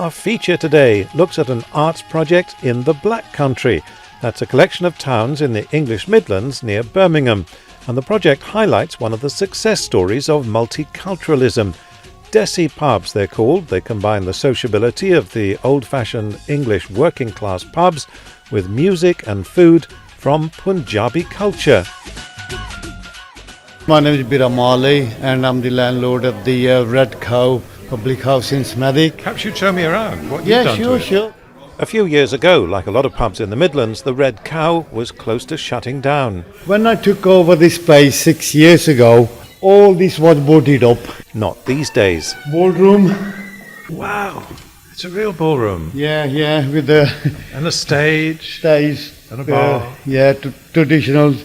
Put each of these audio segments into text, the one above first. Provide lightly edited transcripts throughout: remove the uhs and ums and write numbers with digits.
Our feature today looks at an arts project in the Black Country. That's a collection of towns in the English Midlands near Birmingham. And the project highlights one of the success stories of multiculturalism. Desi pubs, they're called. They combine the sociability of the old-fashioned English working-class pubs with music and food from Punjabi culture. My name is Biram Ali and I'm the landlord of the Red Cow Public House in Smethwick. Perhaps you'd show me around what you've done to it. Sure. A few years ago, like a lot of pubs in the Midlands, the Red Cow was close to shutting down. When I took over this space 6 years ago, all this was boarded up. Not these days. Ballroom. Wow, it's a real ballroom. Yeah, with the And a stage. And a bar. Traditional,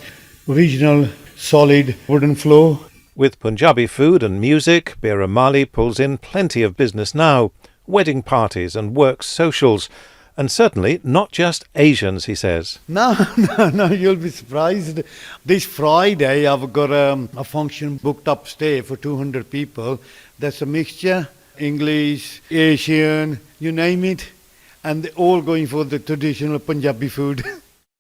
original, solid wooden floor. With Punjabi food and music, Biram Mali pulls in plenty of business now. Wedding parties and work socials. And certainly not just Asians, he says. No, you'll be surprised. This Friday I've got a function booked upstairs for 200 people. That's a mixture, English, Asian, you name it. And they're all going for the traditional Punjabi food.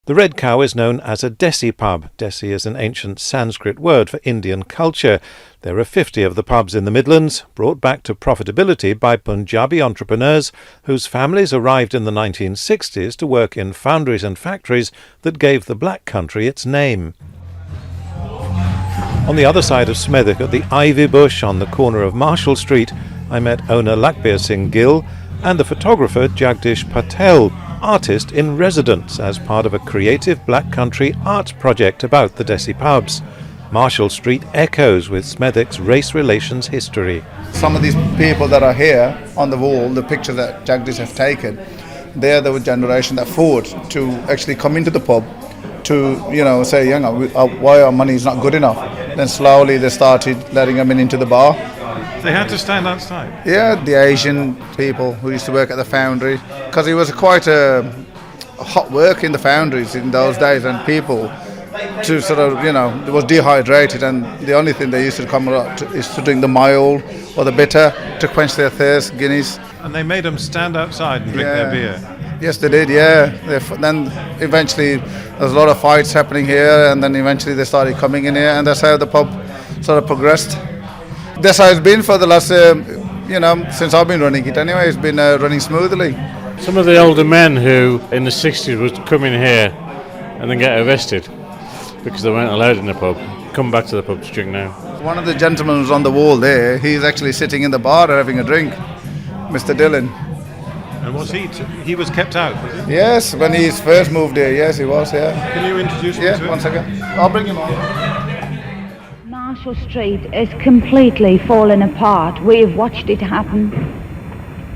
The Red Cow is known as a Desi pub. Desi is an ancient Sanskrit word for Indian culture. There are 50 of the pubs in the Midlands, brought back to profitability by Punjabi entrepreneurs whose families arrived in the 1960s to work in foundries and factories that gave the Black Country its name. On the other side of Smethwick, at the Ivy Bush on the corner of Marshall Street, I met owner Lakbir Singh Gill and the photographer Jagdish Patel, artist in residence as part of a creative Black Country arts project about the Desi pubs. Marshall Street echoes with Smethwick's race relations history. Some of these people that are here on the wall, the pictures that Jagdish have taken, they're the generation that fought to actually come into the pub to, say, why our money is not good enough. Then slowly they started letting them into the bar. They had to stand outside? Yeah, the Asian people who used to work at the foundry, because it was quite a hot work in the foundries in those days, and people to sort of, it was dehydrated, and the only thing they used to come up is to drink the mild or the bitter to quench their thirst, Guinness. And they made them stand outside and drink their beer? Yes, they did, yeah. Then eventually there was a lot of fights happening here, and then eventually they started coming in here, and that's how the pub sort of progressed. That's how it's been for the last, since I've been running it anyway, it's been running smoothly. Some of the older men who in the 60s would come in here and then get arrested because they weren't allowed in the pub, come back to the pub to drink now. One of the gentlemen who's on the wall there, he's actually sitting in the bar having a drink, Mr. Dillon. And was he was kept out, was he? Yes, when he first moved here, yes, he was, yeah. Can you introduce me to him? Yeah, 1 second. I'll bring him on. Marshall Street has completely fallen apart. We have watched it happen.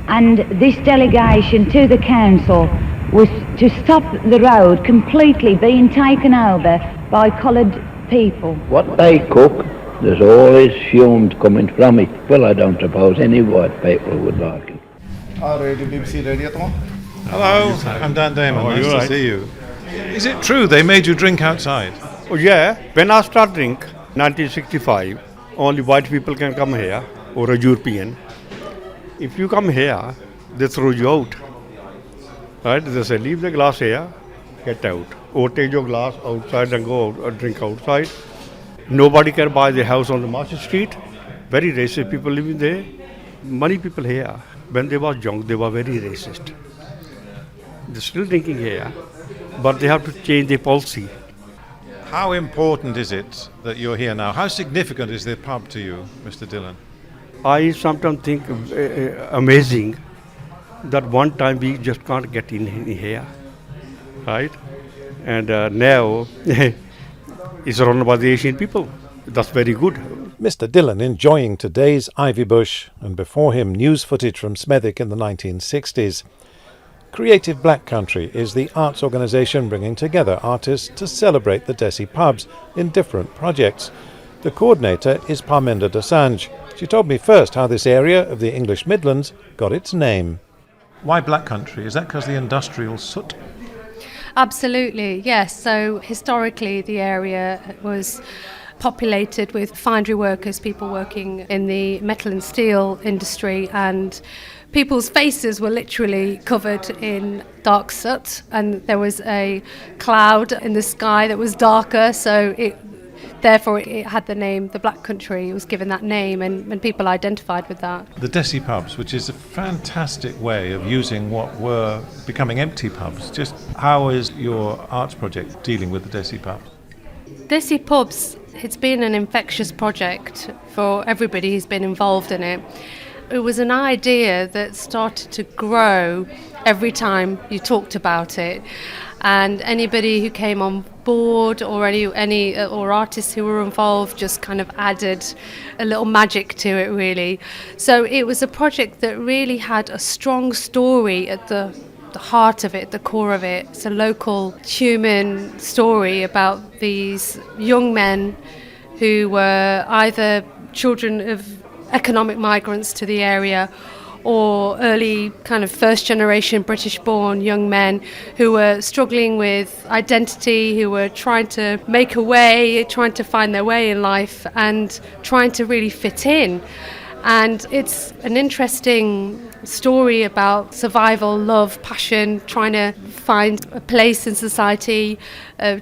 And this delegation to the council was to stop the road completely being taken over by coloured people. What they cook, there's always fumes coming from it. Well, I don't suppose any white people would like it. Hello, I'm Dan Damon. Nice to see you. Is it true they made you drink outside? Oh, yeah, when I start drink, 1965, only white people can come here, or a European. If you come here, they throw you out. Right? They say, leave the glass here, get out. Or take your glass outside and go out or drink outside. Nobody can buy the house on the Marshall Street. Very racist people living there. Many people here, when they were young, they were very racist. They're still drinking here, but they have to change their policy. How important is it that you're here now? How significant is the pub to you, Mr. Dillon? I sometimes think amazing that one time we just can't get in here, right? And now it's run by the Asian people. That's very good. Mr. Dillon enjoying today's Ivy Bush, and before him news footage from Smethwick in the 1960s. Creative Black Country is the arts organisation bringing together artists to celebrate the Desi pubs in different projects. The coordinator is Parminder Dosanjh. She told me first how this area of the English Midlands got its name. Why Black Country? Is that because the industrial soot? Absolutely, yes. So historically the area was populated with foundry workers, people working in the metal and steel industry, and people's faces were literally covered in dark soot, and there was a cloud in the sky that was darker, so therefore it had the name, the Black Country. It was given that name, and people identified with that. The Desi pubs, which is a fantastic way of using what were becoming empty pubs. Just how is your arts project dealing with the Desi pubs? Desi pubs, it's been an infectious project for everybody who's been involved in it. It was an idea that started to grow every time you talked about it, and anybody who came on board or any or artists who were involved just kind of added a little magic to it, really. So it was a project that really had a strong story at the heart of it, the core of it. It's a local human story about these young men who were either children of economic migrants to the area or early kind of first generation British born young men who were struggling with identity, who were trying to make a way, trying to find their way in life and trying to really fit in. And it's an interesting story about survival, love, passion, trying to find a place in society,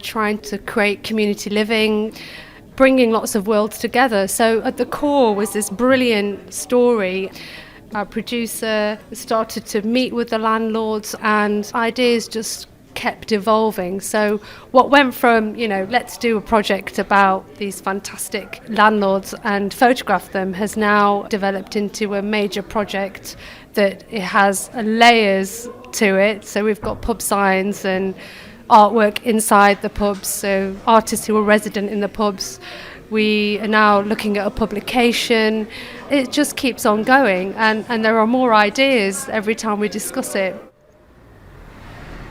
trying to create community living, bringing lots of worlds together. So at the core was this brilliant story. Our producer started to meet with the landlords, and ideas just kept evolving. So what went from, let's do a project about these fantastic landlords and photograph them, has now developed into a major project that it has layers to it. So we've got pub signs and artwork inside the pubs, so artists who are resident in the pubs. We are now looking at a publication. It just keeps on going, and there are more ideas every time we discuss it.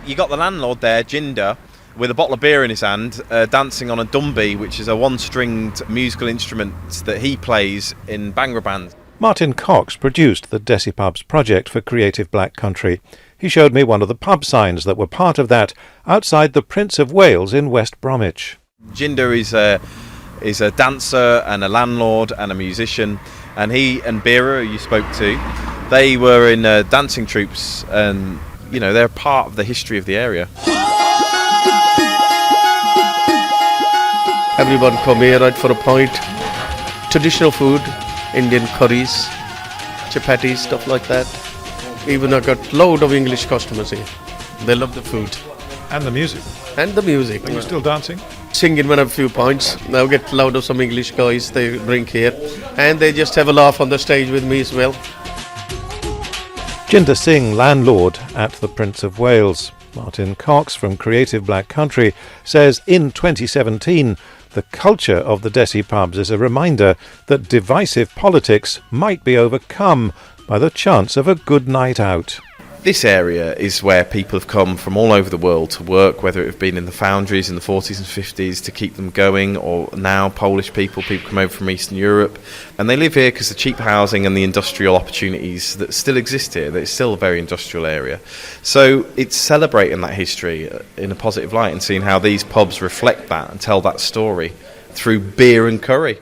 You got the landlord there, Jinder, with a bottle of beer in his hand, dancing on a dumbi, which is a one-stringed musical instrument that he plays in Bhangra bands. Martin Cox produced the Desi Pubs project for Creative Black Country. He showed me one of the pub signs that were part of that outside the Prince of Wales in West Bromwich. Jinder is a dancer and a landlord and a musician, and he and Beera, who you spoke to, they were in dancing troupes, and they're part of the history of the area. Everyone come here right for a pint. Traditional food, Indian curries, chapatis, stuff like that. Even I got load of English customers here. They love the food. And the music. And the music. Are you still dancing? Singing when I have a few pints. Now get loud of some English guys they bring here. And they just have a laugh on the stage with me as well. Jinder Singh, landlord at the Prince of Wales. Martin Cox from Creative Black Country says in 2017 the culture of the Desi pubs is a reminder that divisive politics might be overcome by the chance of a good night out. This area is where people have come from all over the world to work, whether it have been in the foundries in the 40s and 50s to keep them going, or now Polish people come over from Eastern Europe, and they live here because the cheap housing and the industrial opportunities that still exist here. It's still a very industrial area. So it's celebrating that history in a positive light and seeing how these pubs reflect that and tell that story through beer and curry.